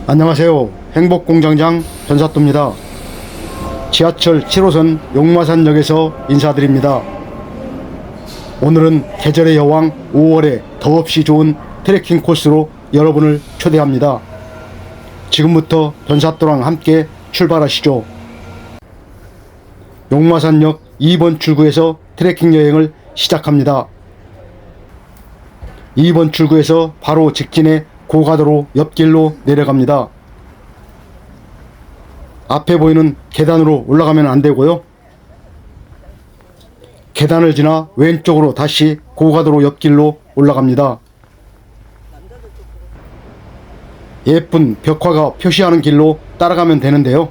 안녕하세요. 행복공장장 전사또입니다. 지하철 7호선 용마산역에서 인사드립니다. 오늘은 계절의 여왕 5월에 더없이 좋은 트레킹 코스로 여러분을 초대합니다. 지금부터 전사또랑 함께 출발하시죠. 용마산역 2번 출구에서 트레킹 여행을 시작합니다. 2번 출구에서 바로 직진해 고가도로 옆길로 내려갑니다. 앞에 보이는 계단으로 올라가면 안되고요. 계단을 지나 왼쪽으로 다시 고가도로 옆길로 올라갑니다. 예쁜 벽화가 표시하는 길로 따라가면 되는데요.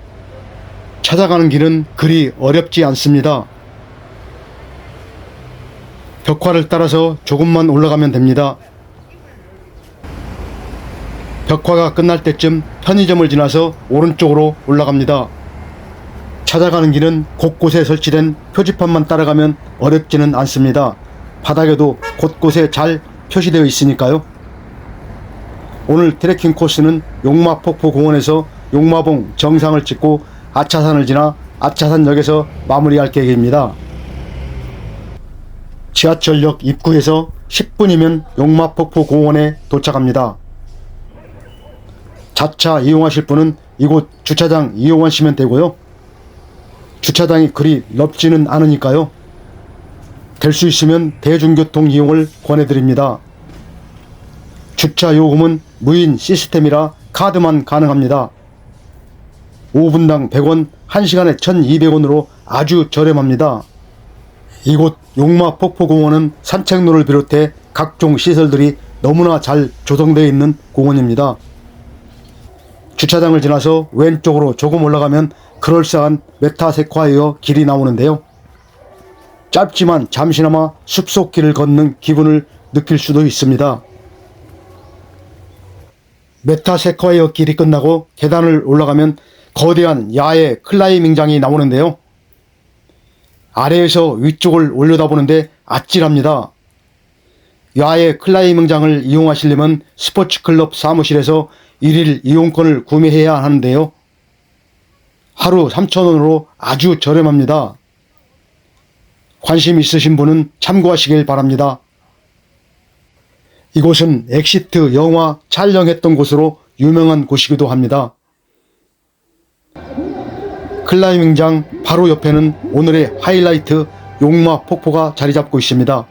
찾아가는 길은 그리 어렵지 않습니다. 벽화를 따라서 조금만 올라가면 됩니다. 벽화가 끝날 때쯤 편의점을 지나서 오른쪽으로 올라갑니다. 찾아가는 길은 곳곳에 설치된 표지판만 따라가면 어렵지는 않습니다. 바닥에도 곳곳에 잘 표시되어 있으니까요. 오늘 트레킹 코스는 용마폭포 공원에서 용마봉 정상을 찍고 아차산을 지나 아차산역에서 마무리할 계획입니다. 지하철역 입구에서 10분이면 용마폭포 공원에 도착합니다. 자차 이용하실 분은 이곳 주차장 이용하시면 되고요. 주차장이 그리 넓지는 않으니까요. 될 수 있으면 대중교통 이용을 권해드립니다. 주차 요금은 무인 시스템이라 카드만 가능합니다. 5분당 100원, 1시간에 1200원으로 아주 저렴합니다. 이곳 용마폭포공원은 산책로를 비롯해 각종 시설들이 너무나 잘 조성되어 있는 공원입니다. 주차장을 지나서 왼쪽으로 조금 올라가면 그럴싸한 메타세콰이어 길이 나오는데요. 짧지만 잠시나마 숲속길을 걷는 기분을 느낄 수도 있습니다. 메타세콰이어 길이 끝나고 계단을 올라가면 거대한 야외 클라이밍장이 나오는데요. 아래에서 위쪽을 올려다보는데 아찔합니다. 야외 클라이밍장을 이용하시려면 스포츠클럽 사무실에서 1일 이용권을 구매해야 하는데요. 하루 3,000원으로 아주 저렴합니다. 관심 있으신 분은 참고하시길 바랍니다. 이곳은 엑시트 영화 촬영했던 곳으로 유명한 곳이기도 합니다. 클라이밍장 바로 옆에는 오늘의 하이라이트 용마폭포가 자리잡고 있습니다.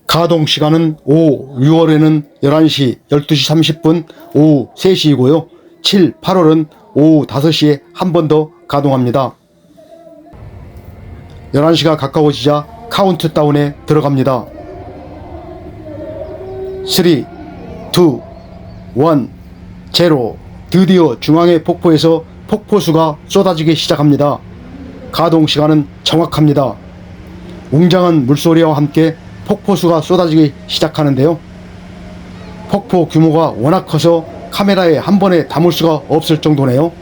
가동 시간은 오후 6월에는 11시, 12시 30분, 오후 3시이고요. 7, 8월은 오후 5시에 한 번 더 가동합니다. 11시가 가까워지자 카운트다운에 들어갑니다. 3, 2, 1, 0. 드디어 중앙의 폭포에서 폭포수가 쏟아지기 시작합니다. 가동 시간은 정확합니다. 웅장한 물소리와 함께 폭포수가 쏟아지기 시작하는데요. 폭포 규모가 워낙 커서 카메라에 한 번에 담을 수가 없을 정도네요.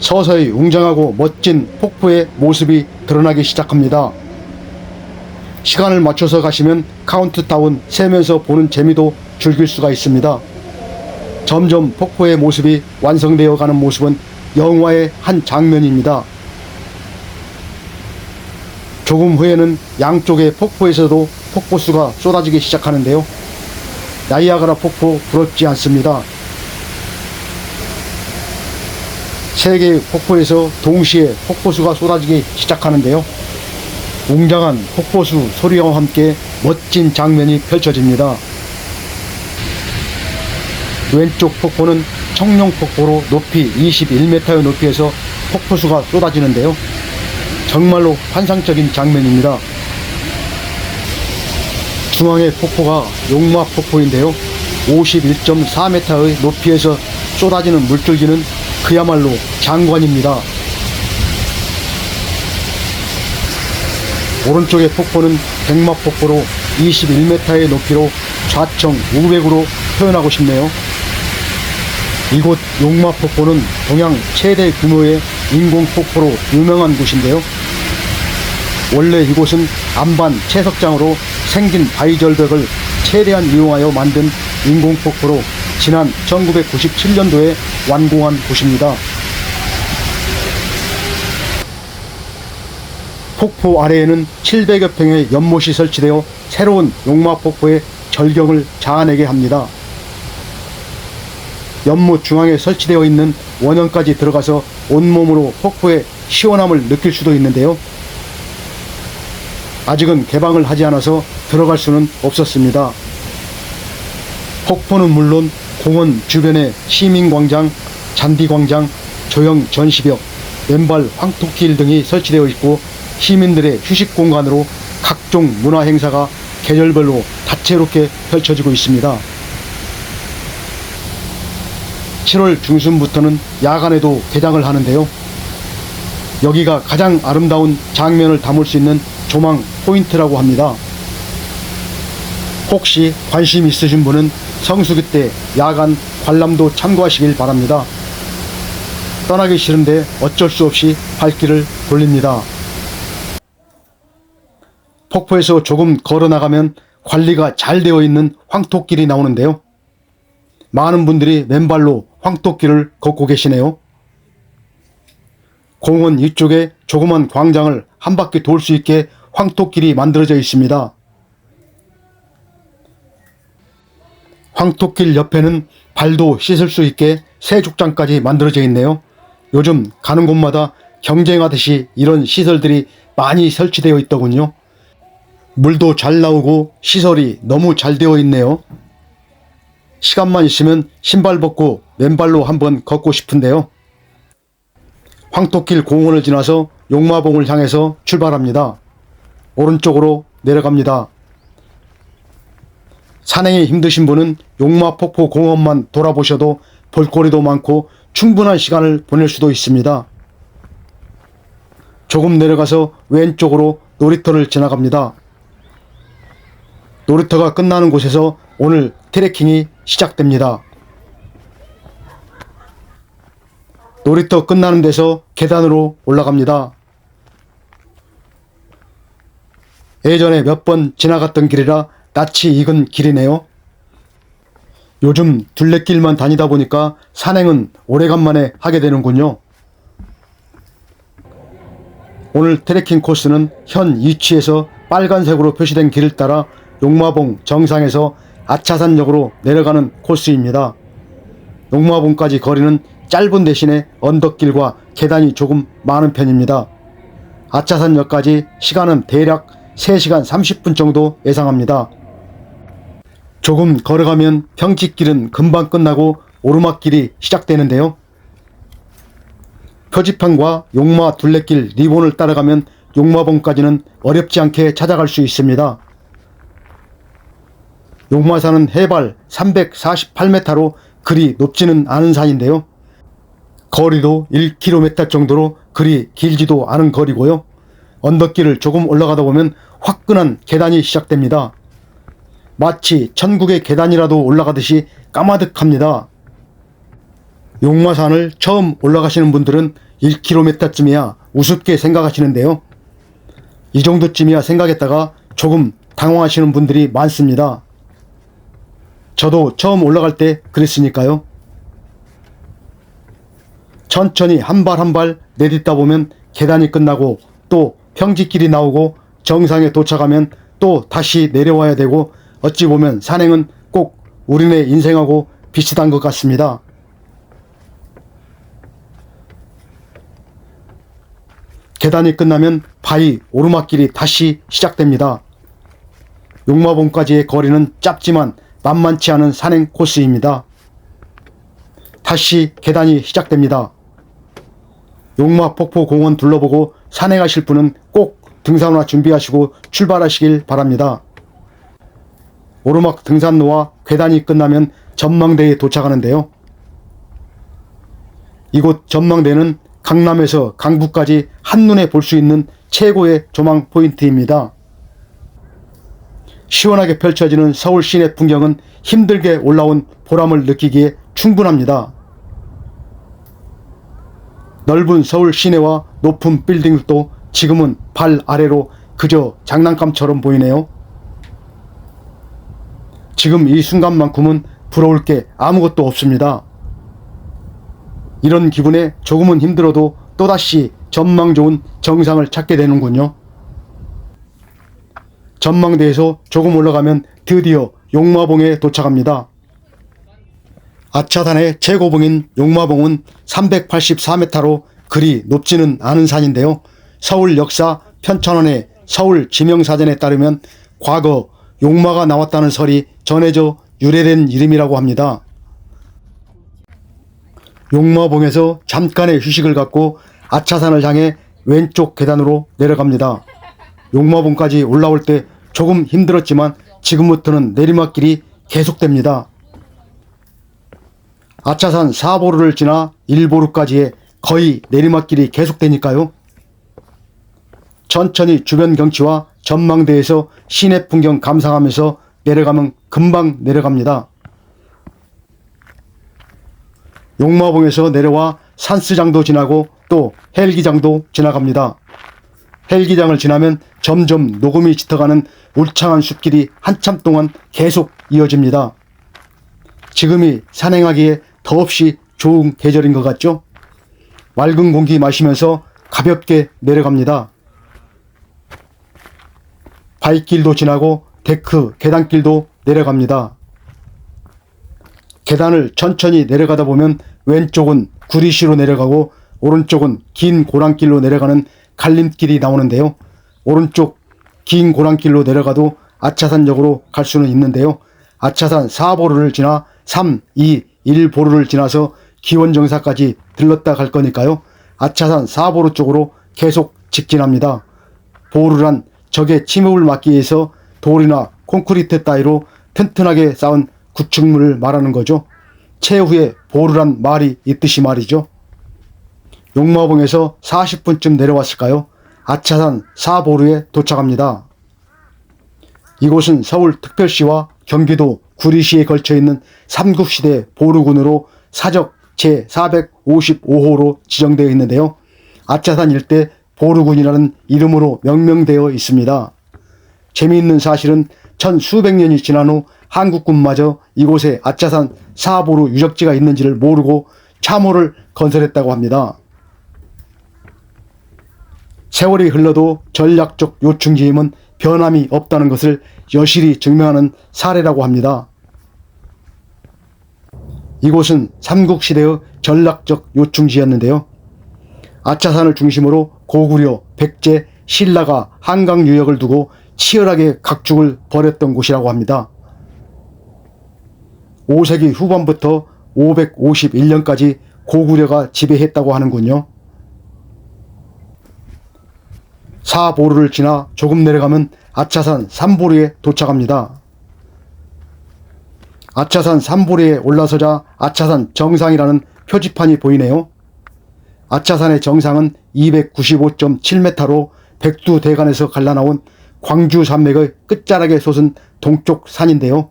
서서히 웅장하고 멋진 폭포의 모습이 드러나기 시작합니다. 시간을 맞춰서 가시면 카운트다운 세면서 보는 재미도 즐길 수가 있습니다. 점점 폭포의 모습이 완성되어 가는 모습은 영화의 한 장면입니다. 조금 후에는 양쪽의 폭포에서도 폭포수가 쏟아지기 시작하는데요. 나이아가라 폭포 부럽지 않습니다. 세 개의 폭포에서 동시에 폭포수가 쏟아지기 시작하는데요. 웅장한 폭포수 소리와 함께 멋진 장면이 펼쳐집니다. 왼쪽 폭포는 청룡폭포로 높이 21m의 높이에서 폭포수가 쏟아지는데요. 정말로 환상적인 장면입니다. 중앙의 폭포가 용마폭포인데요. 51.4m의 높이에서 쏟아지는 물줄기는 그야말로 장관입니다. 오른쪽의 폭포는 백마폭포로 21m의 높이로 좌청 우백으로 표현하고 싶네요. 이곳 용마폭포는 동양 최대 규모의 인공폭포로 유명한 곳인데요. 원래 이곳은 안반 채석장으로 생긴 바위절벽을 최대한 이용하여 만든 인공폭포로 지난 1997년도에 완공한 곳입니다. 폭포 아래에는 700여 평의 연못이 설치되어 새로운 용마폭포의 절경을 자아내게 합니다. 연못 중앙에 설치되어 있는 원형까지 들어가서 온몸으로 폭포의 시원함을 느낄 수도 있는데요. 아직은 개방을 하지 않아서 들어갈 수는 없었습니다. 폭포는 물론 공원 주변에 시민광장, 잔디광장, 조형 전시벽, 맨발 황토길 등이 설치되어 있고 시민들의 휴식 공간으로 각종 문화 행사가 계절별로 다채롭게 펼쳐지고 있습니다. 7월 중순부터는 야간에도 개장을 하는데요. 여기가 가장 아름다운 장면을 담을 수 있는 조망 포인트라고 합니다. 혹시 관심 있으신 분은 성수기 때 야간 관람도 참고하시길 바랍니다. 떠나기 싫은데 어쩔 수 없이 발길을 돌립니다. 폭포에서 조금 걸어 나가면 관리가 잘 되어 있는 황토길이 나오는데요. 많은 분들이 맨발로 황토길을 걷고 계시네요. 공원 위쪽에 조그만 광장을 한 바퀴 돌 수 있게 황토길이 만들어져 있습니다. 황토길 옆에는 발도 씻을 수 있게 세족장까지 만들어져 있네요. 요즘 가는 곳마다 경쟁하듯이 이런 시설들이 많이 설치되어 있더군요. 물도 잘 나오고 시설이 너무 잘 되어 있네요. 시간만 있으면 신발 벗고 맨발로 한번 걷고 싶은데요. 황토길 공원을 지나서 용마봉을 향해서 출발합니다. 오른쪽으로 내려갑니다. 산행이 힘드신 분은 용마폭포 공원만 돌아보셔도 볼거리도 많고 충분한 시간을 보낼 수도 있습니다. 조금 내려가서 왼쪽으로 놀이터를 지나갑니다. 놀이터가 끝나는 곳에서 오늘 트레킹이 시작됩니다. 놀이터 끝나는 데서 계단으로 올라갑니다. 예전에 몇 번 지나갔던 길이라 낯이 익은 길이네요. 요즘 둘레길만 다니다 보니까 산행은 오래간만에 하게 되는군요. 오늘 트레킹 코스는 현 위치에서 빨간색으로 표시된 길을 따라 용마봉 정상에서 아차산역으로 내려가는 코스입니다. 용마봉까지 거리는 짧은 대신에 언덕길과 계단이 조금 많은 편입니다. 아차산역까지 시간은 대략 3시간 30분 정도 예상합니다. 조금 걸어가면 평지길은 금방 끝나고 오르막길이 시작되는데요. 표지판과 용마 둘레길 리본을 따라가면 용마봉까지는 어렵지 않게 찾아갈 수 있습니다. 용마산은 해발 348m로 그리 높지는 않은 산인데요. 거리도 1km 정도로 그리 길지도 않은 거리고요. 언덕길을 조금 올라가다 보면 화끈한 계단이 시작됩니다. 마치 천국의 계단이라도 올라가듯이 까마득합니다. 용마산을 처음 올라가시는 분들은 1km쯤이야 우습게 생각하시는데요. 이 정도쯤이야 생각했다가 조금 당황하시는 분들이 많습니다. 저도 처음 올라갈 때 그랬으니까요. 천천히 한 발 한 발 내딛다 보면 계단이 끝나고 또 평지길이 나오고 정상에 도착하면 또 다시 내려와야 되고 어찌 보면 산행은 꼭 우리네 인생하고 비슷한 것 같습니다. 계단이 끝나면 바위 오르막길이 다시 시작됩니다. 용마봉까지의 거리는 짧지만 만만치 않은 산행 코스입니다. 다시 계단이 시작됩니다. 용마폭포 공원 둘러보고 산행하실 분은 꼭 등산화 준비하시고 출발하시길 바랍니다. 오르막 등산로와 계단이 끝나면 전망대에 도착하는데요. 이곳 전망대는 강남에서 강북까지 한눈에 볼 수 있는 최고의 조망 포인트입니다. 시원하게 펼쳐지는 서울 시내 풍경은 힘들게 올라온 보람을 느끼기에 충분합니다. 넓은 서울 시내와 높은 빌딩도 지금은 발 아래로 그저 장난감처럼 보이네요. 지금 이 순간만큼은 부러울 게 아무것도 없습니다. 이런 기분에 조금은 힘들어도 또다시 전망 좋은 정상을 찾게 되는군요. 전망대에서 조금 올라가면 드디어 용마봉에 도착합니다. 아차산의 최고봉인 용마봉은 384m로 그리 높지는 않은 산인데요. 서울 역사 편찬원의 서울 지명사전에 따르면 과거 용마가 나왔다는 설이 전해져 유래된 이름이라고 합니다. 용마봉에서 잠깐의 휴식을 갖고 아차산을 향해 왼쪽 계단으로 내려갑니다. 용마봉까지 올라올 때 조금 힘들었지만 지금부터는 내리막길이 계속됩니다. 아차산 4보루를 지나 1보루까지의 거의 내리막길이 계속되니까요. 천천히 주변 경치와 전망대에서 시내 풍경 감상하면서 내려가면 금방 내려갑니다. 용마봉에서 내려와 산스장도 지나고 또 헬기장도 지나갑니다. 헬기장을 지나면 점점 녹음이 짙어가는 울창한 숲길이 한참 동안 계속 이어집니다. 지금이 산행하기에 더없이 좋은 계절인 것 같죠? 맑은 공기 마시면서 가볍게 내려갑니다. 바위길도 지나고 데크 계단길도 내려갑니다. 계단을 천천히 내려가다 보면 왼쪽은 구리시로 내려가고 오른쪽은 긴 고랑길로 내려가는 갈림길이 나오는데요. 오른쪽 긴 고랑길로 내려가도 아차산역으로 갈 수는 있는데요. 아차산 4보루를 지나 3, 2, 1보루를 지나서 기원정사까지 들렀다 갈 거니까요. 아차산 4보루 쪽으로 계속 직진합니다. 보루란 적의 침입을 막기 위해서 돌이나 콘크리트 따위로 튼튼하게 쌓은 구축물을 말하는 거죠. 최후에 보루란 말이 있듯이 말이죠. 용마봉에서 40분쯤 내려왔을까요? 아차산 4보루에 도착합니다. 이곳은 서울특별시와 경기도 구리시에 걸쳐있는 삼국시대 보루군으로 사적 제455호로 지정되어 있는데요. 아차산 일대 보루군이라는 이름으로 명명되어 있습니다. 재미있는 사실은 천수백 년이 지난 후 한국군마저 이곳에 아차산 4보루 유적지가 있는지를 모르고 참호를 건설했다고 합니다. 세월이 흘러도 전략적 요충지임은 변함이 없다는 것을 여실히 증명하는 사례라고 합니다. 이곳은 삼국시대의 전략적 요충지였는데요. 아차산을 중심으로 고구려, 백제, 신라가 한강 유역을 두고 치열하게 각축을 벌였던 곳이라고 합니다. 5세기 후반부터 551년까지 고구려가 지배했다고 하는군요. 4보루를 지나 조금 내려가면 아차산 3보루에 도착합니다. 아차산 3보루에 올라서자 아차산 정상이라는 표지판이 보이네요. 아차산의 정상은 295.7m로 백두대간에서 갈라나온 광주산맥의 끝자락에 솟은 동쪽 산인데요.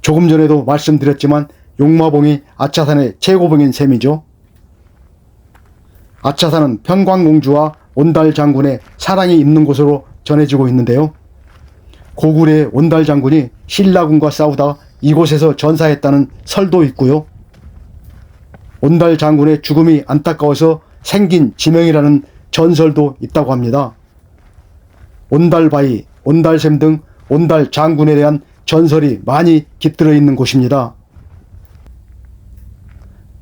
조금 전에도 말씀드렸지만 용마봉이 아차산의 최고봉인 셈이죠. 아차산은 평광공주와 온달장군의 사랑이 있는 곳으로 전해지고 있는데요. 고구려의 온달장군이 신라군과 싸우다 이곳에서 전사했다는 설도 있고요. 온달장군의 죽음이 안타까워서 생긴 지명이라는 전설도 있다고 합니다. 온달바위, 온달샘 등 온달장군에 대한 전설이 많이 깃들어 있는 곳입니다.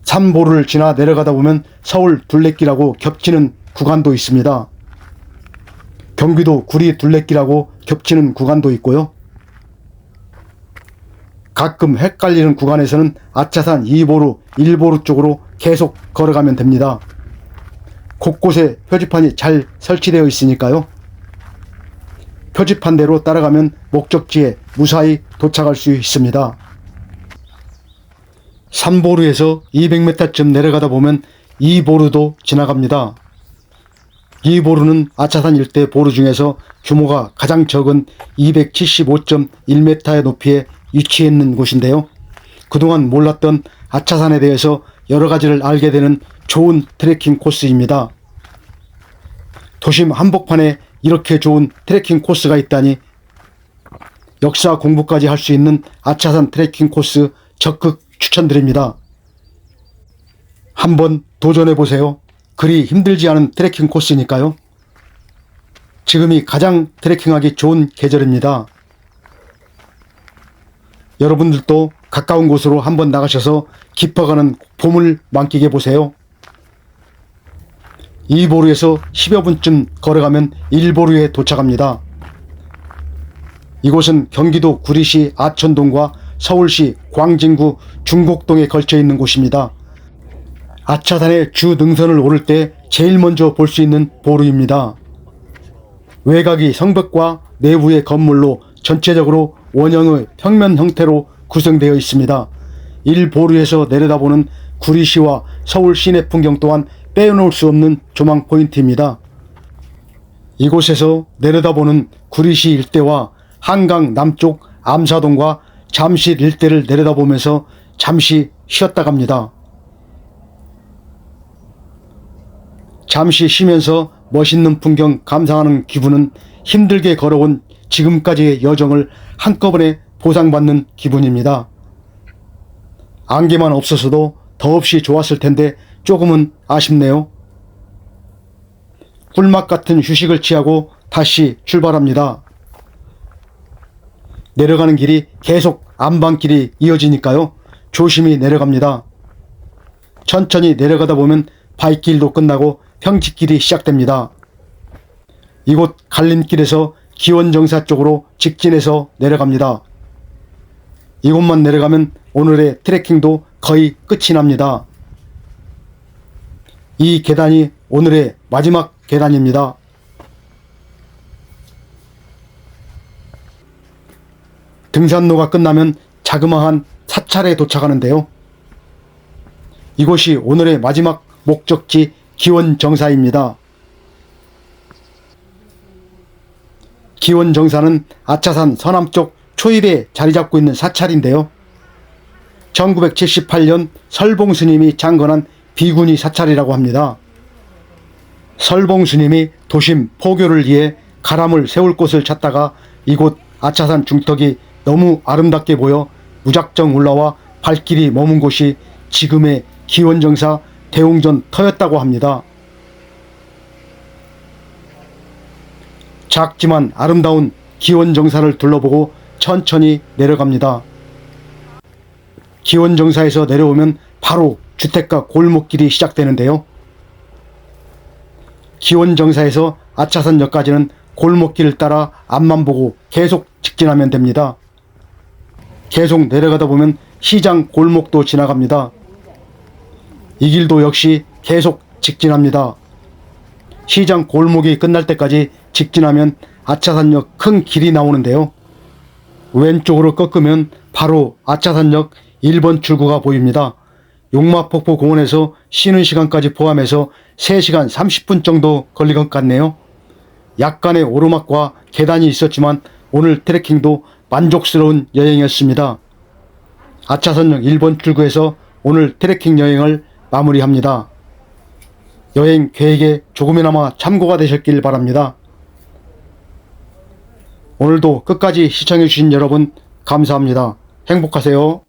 3보루를 지나 내려가다 보면 서울 둘레길하고 겹치는 구간도 있습니다. 경기도 구리 둘레길하고 겹치는 구간도 있고요. 가끔 헷갈리는 구간에서는 아차산 2보루, 1보루 쪽으로 계속 걸어가면 됩니다. 곳곳에 표지판이 잘 설치되어 있으니까요. 표지판대로 따라가면 목적지에 무사히 도착할 수 있습니다. 3보루에서 200m쯤 내려가다 보면 2보루도 지나갑니다. 2보루는 아차산 일대 보루 중에서 규모가 가장 적은 275.1m의 높이에 위치해 있는 곳인데요. 그동안 몰랐던 아차산에 대해서 여러 가지를 알게 되는 좋은 트레킹 코스입니다. 도심 한복판에 이렇게 좋은 트레킹 코스가 있다니 역사 공부까지 할 수 있는 아차산 트레킹 코스 적극 추천드립니다. 한번 도전해보세요. 그리 힘들지 않은 트레킹 코스니까요. 지금이 가장 트레킹하기 좋은 계절입니다. 여러분들도 가까운 곳으로 한번 나가셔서 깊어가는 봄을 만끽해 보세요. 2보루에서 10여 분쯤 걸어가면 1보루에 도착합니다. 이곳은 경기도 구리시 아천동과 서울시 광진구 중곡동에 걸쳐 있는 곳입니다. 아차산의 주 능선을 오를 때 제일 먼저 볼 수 있는 보루입니다. 외곽이 성벽과 내부의 건물로 전체적으로 원형의 평면 형태로 구성되어 있습니다. 1보루에서 내려다보는 구리시와 서울 시내 풍경 또한 빼놓을 수 없는 조망 포인트입니다. 이곳에서 내려다보는 구리시 일대와 한강 남쪽 암사동과 잠실 일대를 내려다보면서 잠시 쉬었다 갑니다. 잠시 쉬면서 멋있는 풍경 감상하는 기분은 힘들게 걸어온 지금까지의 여정을 한꺼번에 보상받는 기분입니다. 안개만 없었어도 더없이 좋았을 텐데 조금은 아쉽네요. 꿀맛 같은 휴식을 취하고 다시 출발합니다. 내려가는 길이 계속 안반길이 이어지니까요. 조심히 내려갑니다. 천천히 내려가다 보면 바위길도 끝나고 평지길이 시작됩니다. 이곳 갈림길에서 기원정사 쪽으로 직진해서 내려갑니다. 이곳만 내려가면 오늘의 트레킹도 거의 끝이 납니다. 이 계단이 오늘의 마지막 계단입니다. 등산로가 끝나면 자그마한 사찰에 도착하는데요. 이곳이 오늘의 마지막 목적지 기원정사입니다. 기원정사는 아차산 서남쪽 초입에 자리 잡고 있는 사찰인데요. 1978년 설봉스님이 창건한 비구니 사찰이라고 합니다. 설봉스님이 도심 포교를 위해 가람을 세울 곳을 찾다가 이곳 아차산 중턱이 너무 아름답게 보여 무작정 올라와 발길이 머문 곳이 지금의 기원정사 대웅전 터였다고 합니다. 작지만 아름다운 기원정사를 둘러보고 천천히 내려갑니다. 기원정사에서 내려오면 바로 주택가 골목길이 시작되는데요. 기원정사에서 아차산역까지는 골목길을 따라 앞만 보고 계속 직진하면 됩니다. 계속 내려가다 보면 시장 골목도 지나갑니다. 이 길도 역시 계속 직진합니다. 시장 골목이 끝날 때까지 직진하면 아차산역 큰 길이 나오는데요. 왼쪽으로 꺾으면 바로 아차산역 1번 출구가 보입니다. 용마폭포 공원에서 쉬는 시간까지 포함해서 3시간 30분 정도 걸릴 것 같네요. 약간의 오르막과 계단이 있었지만 오늘 트레킹도 만족스러운 여행이었습니다. 아차산역 1번 출구에서 오늘 트레킹 여행을 마무리합니다. 여행 계획에 조금이나마 참고가 되셨길 바랍니다. 오늘도 끝까지 시청해주신 여러분 감사합니다. 행복하세요.